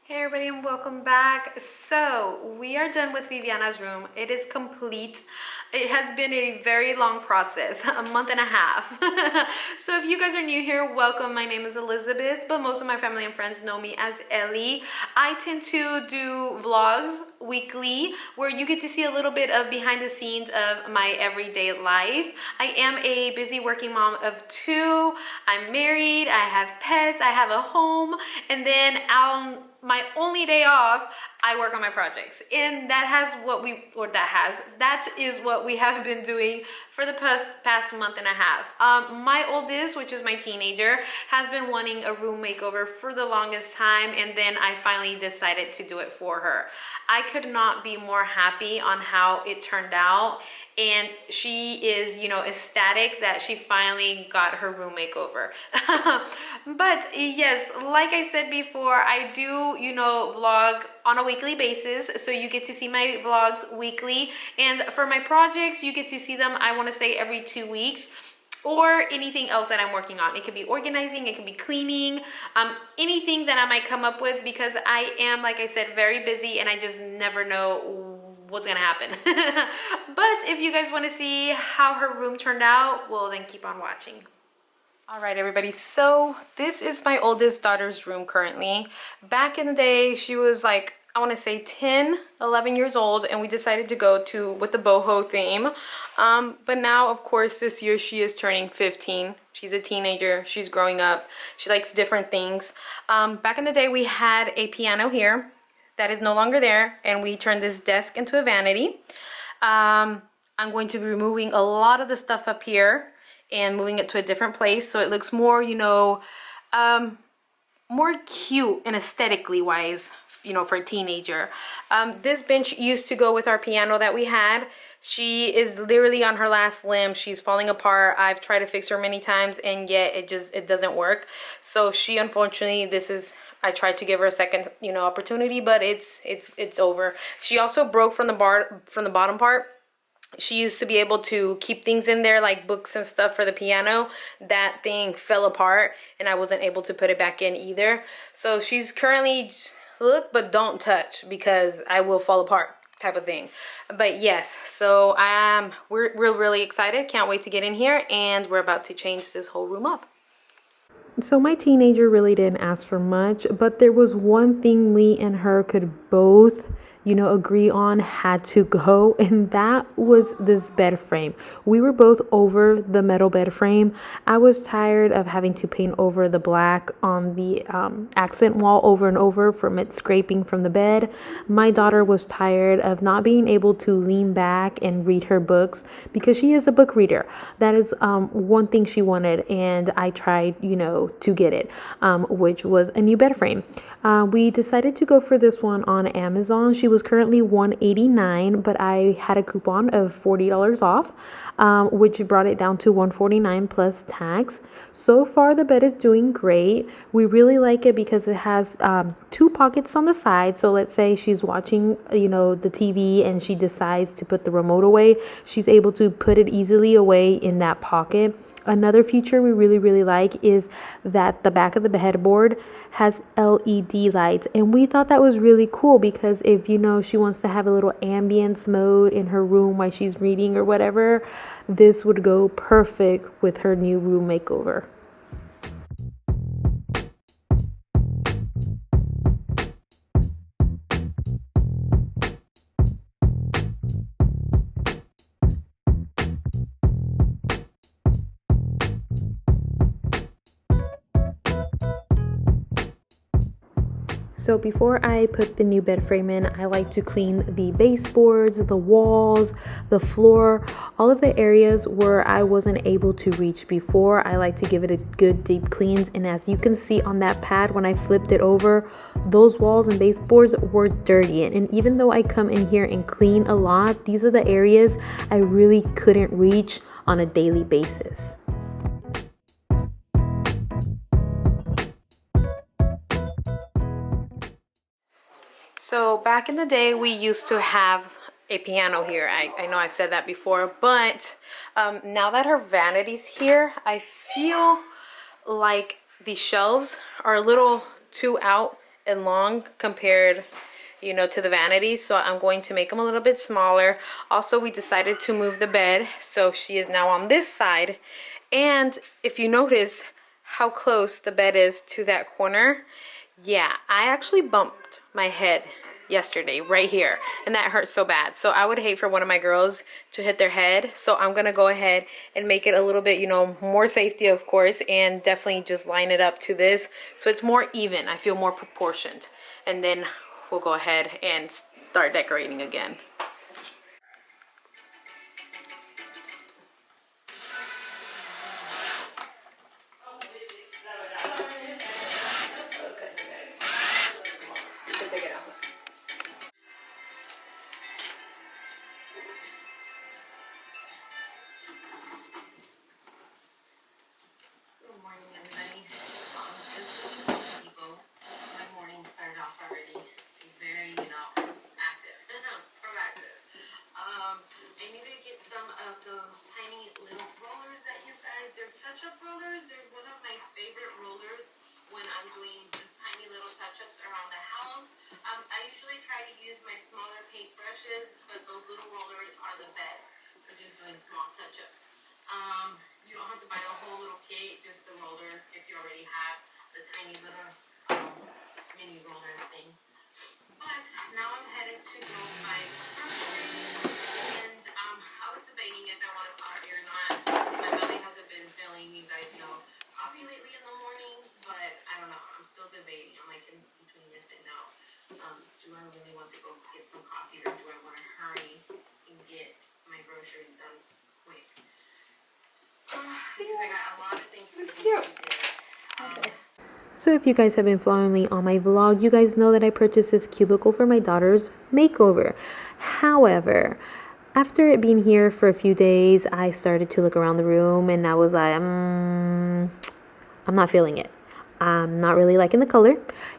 Hey everybody and welcome back. So we are done with Viviana's room. It is complete. It has been a very long process, a month and a half. So if you guys are new here, welcome. My name is Elizabeth, but most of my family and friends know me as Ellie. I tend to do vlogs weekly where you get to see a little bit of behind the scenes of my everyday life. I am a busy working mom of two. I'm married, I have pets, I have a home, and then my only day off, I work on my projects. And that is what we have been doing for the past month and a half. My oldest, which is my teenager, has been wanting a room makeover for the longest time, and then I finally decided to do it for her. I could not be more happy on how it turned out, and she is, ecstatic that she finally got her room makeover. But yes, like I said before, I do, vlog on a weekly basis, so you get to see my vlogs weekly, and for my projects you get to see them, I want to say, every 2 weeks, or anything else that I'm working on. It could be organizing, it could be cleaning, anything that I might come up with, because I am, like I said, very busy and I just never know what's gonna happen. But if you guys want to see how her room turned out, well, then keep on watching. All right, everybody, so this is my oldest daughter's room currently. Back in the day, she was like, I want to say 10, 11 years old, and we decided to go with the boho theme. But now, of course, this year she is turning 15. She's a teenager, she's growing up, she likes different things. Back in the day, we had a piano here that is no longer there, and we turned this desk into a vanity. I'm going to be removing a lot of the stuff up here and moving it to a different place so it looks more, more cute and aesthetically wise, for a teenager. This bench used to go with our piano that we had. She is literally on her last limb. She's falling apart. I've tried to fix her many times, and yet it doesn't work. So she, unfortunately, I tried to give her a second, opportunity, but it's over. She also broke from the bottom part. She used to be able to keep things in there, like books and stuff for the piano. That thing fell apart and I wasn't able to put it back in either. So she's currently look but don't touch, because I will fall apart type of thing. But yes, so we're really excited. Can't wait to get in here, and we're about to change this whole room up. So my teenager really didn't ask for much, but there was one thing me and her could both, agree on had to go, and that was this bed frame. We were both over the metal bed frame. I was tired of having to paint over the black on the accent wall over and over from it scraping from the bed. My daughter was tired of not being able to lean back and read her books, because she is a book reader. That is one thing she wanted, and I tried, to get it, which was a new bed frame. We decided to go for this one on Amazon. She was currently $189, but I had a coupon of $40 off, which brought it down to $149 plus tax. So far, the bed is doing great. We really like it because it has two pockets on the side. So let's say she's watching, the TV, and she decides to put the remote away. She's able to put it easily away in that pocket. Another feature we really like is that the back of the headboard has LED lights, and we thought that was really cool, because if she wants to have a little ambience mode in her room while she's reading or whatever, this would go perfect with her new room makeover. So before I put the new bed frame in, I like to clean the baseboards, the walls, the floor, all of the areas where I wasn't able to reach before. I like to give it a good deep cleanse, and as you can see on that pad, when I flipped it over, those walls and baseboards were dirty. And even though I come in here and clean a lot, these are the areas I really couldn't reach on a daily basis. So back in the day, we used to have a piano here. I know I've said that before, but now that her vanity's here, I feel like the shelves are a little too out and long compared, you know, to the vanity. So I'm going to make them a little bit smaller. Also, we decided to move the bed, so she is now on this side. And if you notice how close the bed is to that corner, yeah, I actually bumped my head yesterday right here, and that hurt so bad. So I would hate for one of my girls to hit their head. So I'm gonna go ahead and make it a little bit, you know, more safety, of course, and definitely just line it up to this so it's more even. I feel more proportioned. And then we'll go ahead and start decorating again. Touch-up rollers, they're one of my favorite rollers when I'm doing just tiny little touch-ups around the house. I usually try to use my smaller paint brushes, but those little rollers are the best for just doing small touch-ups. You don't have to buy the whole little kit, just the roller if you already have the tiny little mini roller thing. But now I'm headed to go buy groceries, and I was debating if I want coffee or not. My belly hasn't been filling, you guys know, coffee lately in the mornings, but I don't know. I'm still debating. I'm like in between yes and no. Do I really want to go get some coffee, or do I want to hurry and get my groceries done quick? Because I got a lot of things to do today. So if you guys have been following me on my vlog, you guys know that I purchased this cubicle for my daughter's makeover. However, after it being here for a few days, I started to look around the room and I was like, I'm not feeling it. I'm not really liking the color.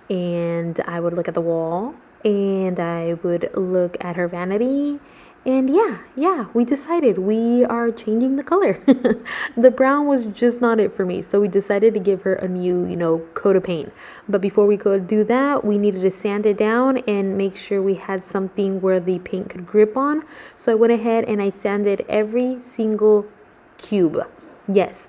And I would look at the wall and I would look at her vanity. And yeah, we decided we are changing the color. The brown was just not it for me. So we decided to give her a new, you know, coat of paint. But before we could do that, we needed to sand it down and make sure we had something where the paint could grip on. So I went ahead and I sanded every single cube. Yes,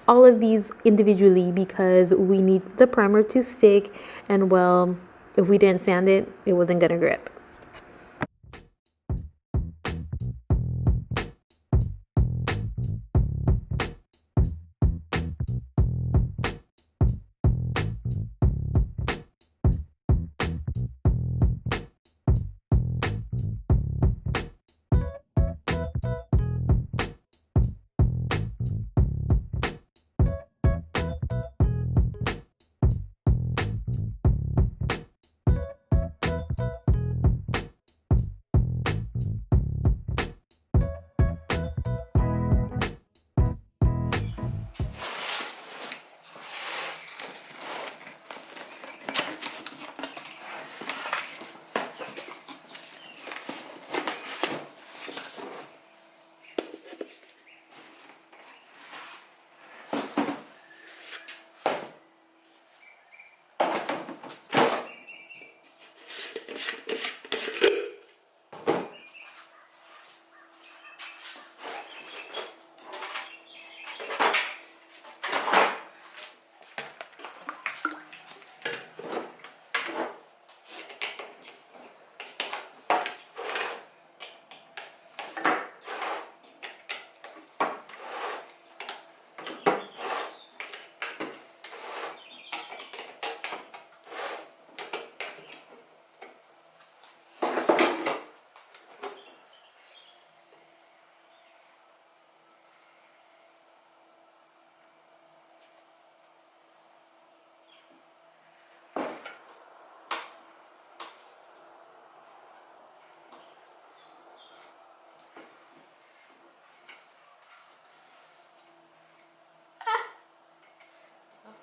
all of these individually because we need the primer to stick. And well, if we didn't sand it, it wasn't gonna grip.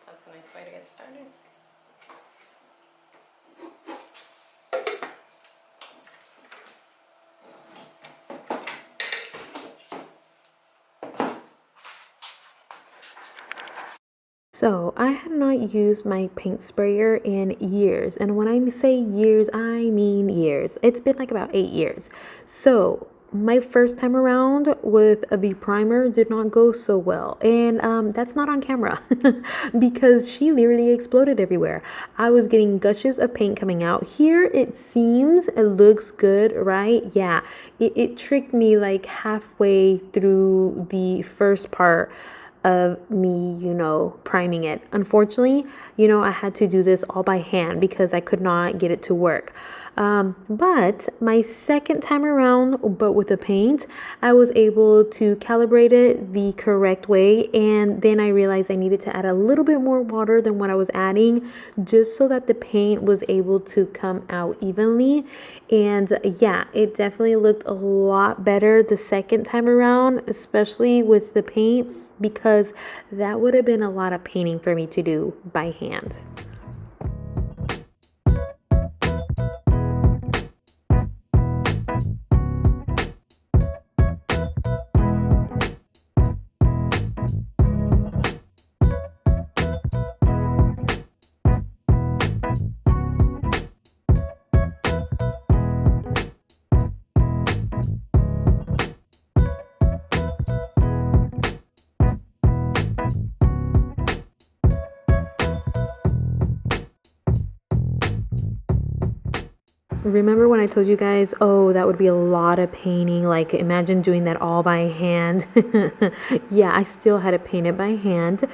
That's a nice way to get started. So, I had not used my paint sprayer in years. And when I say years, I mean years. It's been like about 8 years. So, my first time around with the primer did not go so well. And that's not on camera because she literally exploded everywhere. I was getting gushes of paint coming out. Here it seems it looks good, right? Yeah, it tricked me like halfway through the first part of me, priming it. Unfortunately, I had to do this all by hand because I could not get it to work. But my second time around, but with the paint, I was able to calibrate it the correct way. And then I realized I needed to add a little bit more water than what I was adding just so that the paint was able to come out evenly. And yeah, it definitely looked a lot better the second time around, especially with the paint, because that would have been a lot of painting for me to do by hand. Remember when I told you guys, oh, that would be a lot of painting? Like, imagine doing that all by hand. Yeah, I still had to paint it by hand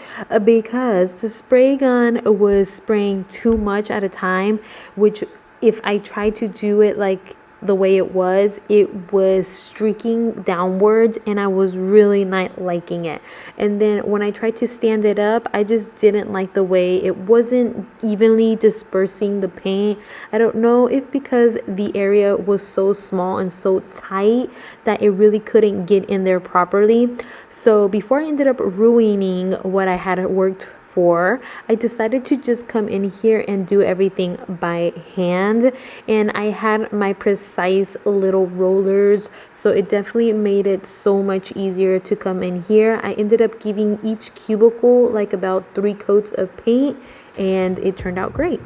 because the spray gun was spraying too much at a time, which if I tried to do it like the way it was streaking downwards and I was really not liking it. And then when I tried to stand it up, I just didn't like the way it wasn't evenly dispersing the paint. I don't know if because the area was so small and so tight that it really couldn't get in there properly. So before I ended up ruining what I had worked for, I decided to just come in here and do everything by hand. And I had my precise little rollers, so it definitely made it so much easier to come in here. I ended up giving each cubicle like about 3 coats of paint, and it turned out great.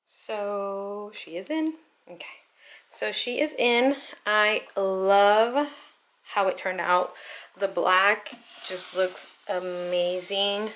So she is in. Okay. So she is in. I love how it turned out. The black just looks amazing.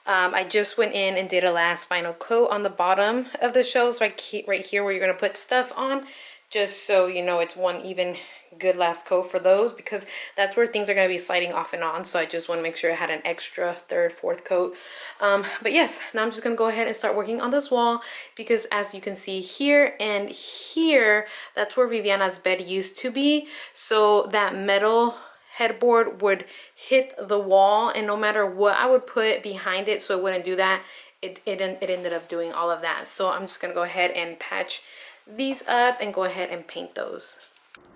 I just went in and did a last final coat on the bottom of the shelves, right here where you're going to put stuff on, just so you know it's one even good last coat for those, because that's where things are going to be sliding off and on. So I just want to make sure I had an extra third, fourth coat. But yes, now I'm just going to go ahead and start working on this wall, because as you can see here and here, that's where Viviana's bed used to be. So that metal headboard would hit the wall, and no matter what I would put behind it so it wouldn't do that, it ended up doing all of that. So I'm just gonna go ahead and patch these up and go ahead and paint those.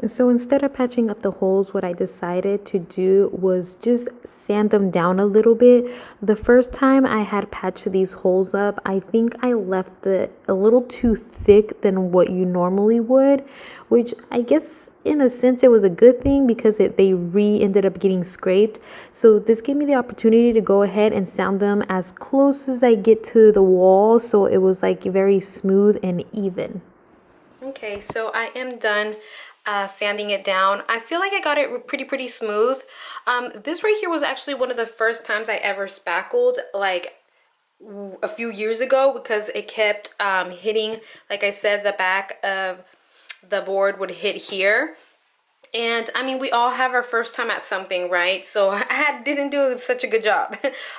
So instead of patching up the holes, what I decided to do was just sand them down a little bit. The first time I had patched these holes up, I think I left it a little too thick than what you normally would, which I guess in a sense it was a good thing because they ended up getting scraped. So this gave me the opportunity to go ahead and sand them as close as I get to the wall, so it was like very smooth and even. Okay, so I am done sanding it down. I feel like I got it pretty smooth. This right here was actually one of the first times I ever spackled, like a few years ago, because it kept hitting, like I said, the back of the board would hit here. And I mean, we all have our first time at something, right? So I didn't do such a good job.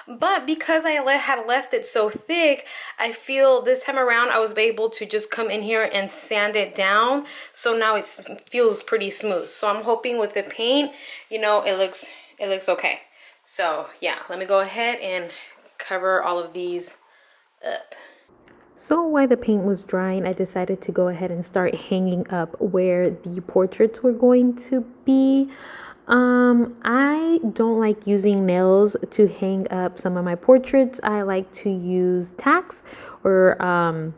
But because I had left it so thick, I feel this time around I was able to just come in here and sand it down. So now it feels pretty smooth. So I'm hoping with the paint, you know, it looks okay. So yeah, let me go ahead and cover all of these up. So while the paint was drying, I decided to go ahead and start hanging up where the portraits were going to be. I don't like using nails to hang up some of my portraits. I like to use tacks or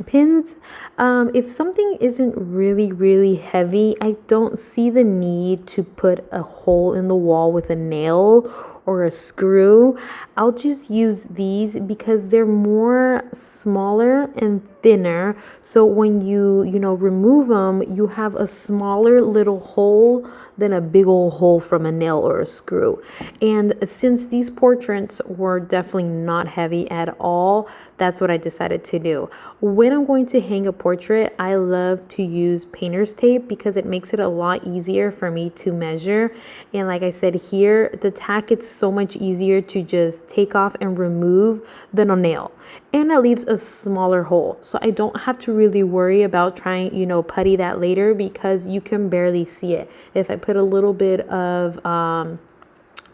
pins. If something isn't really heavy, I don't see the need to put a hole in the wall with a nail or a screw. I'll just use these because they're more smaller and thinner, so when you know remove them, you have a smaller little hole than a big old hole from a nail or a screw. And since these portraits were definitely not heavy at all, that's what I decided to do. When I'm going to hang a portrait, I love to use painter's tape because it makes it a lot easier for me to measure. And like I said, here the tack, it's so much easier to just take off and remove than a nail, and it leaves a smaller hole, so I don't have to really worry about trying, you know, putty that later because you can barely see it. If I put a little bit of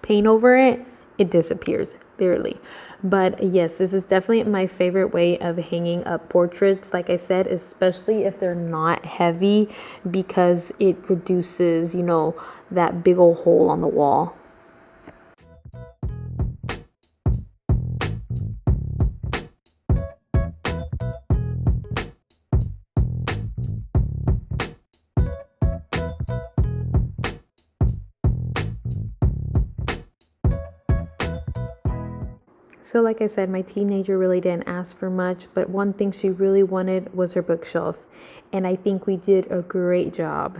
paint over it, it disappears literally. But yes, this is definitely my favorite way of hanging up portraits, like I said, especially if they're not heavy, because it reduces, you know, that big old hole on the wall. So like I said, my teenager really didn't ask for much, but one thing she really wanted was her bookshelf. And I think we did a great job.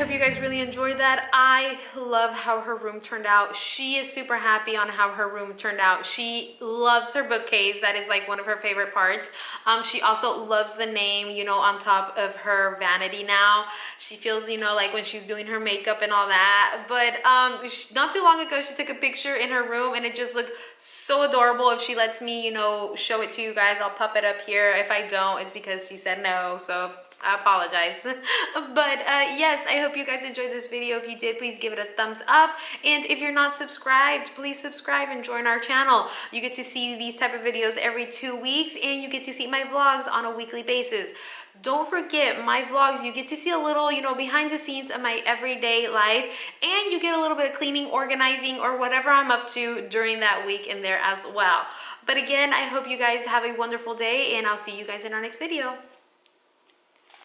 hope you guys really enjoyed that. I love how her room turned out. She is super happy on how her room turned out. She loves her bookcase. That is like one of her favorite parts. She also loves the name, you know, on top of her vanity now. She feels, you know, like when she's doing her makeup and all that. But not too long ago, she took a picture in her room and it just looked so adorable. If she lets me, you know, show it to you guys, I'll pop it up here. If I don't, it's because she said no. So I apologize. But yes, I hope you guys enjoyed this video. If you did, please give it a thumbs up. And if you're not subscribed, please subscribe and join our channel. You get to see these type of videos every 2 weeks, and you get to see my vlogs on a weekly basis. Don't forget my vlogs, you get to see a little, you know, behind the scenes of my everyday life, and you get a little bit of cleaning, organizing, or whatever I'm up to during that week in there as well. But again, I hope you guys have a wonderful day, and I'll see you guys in our next video.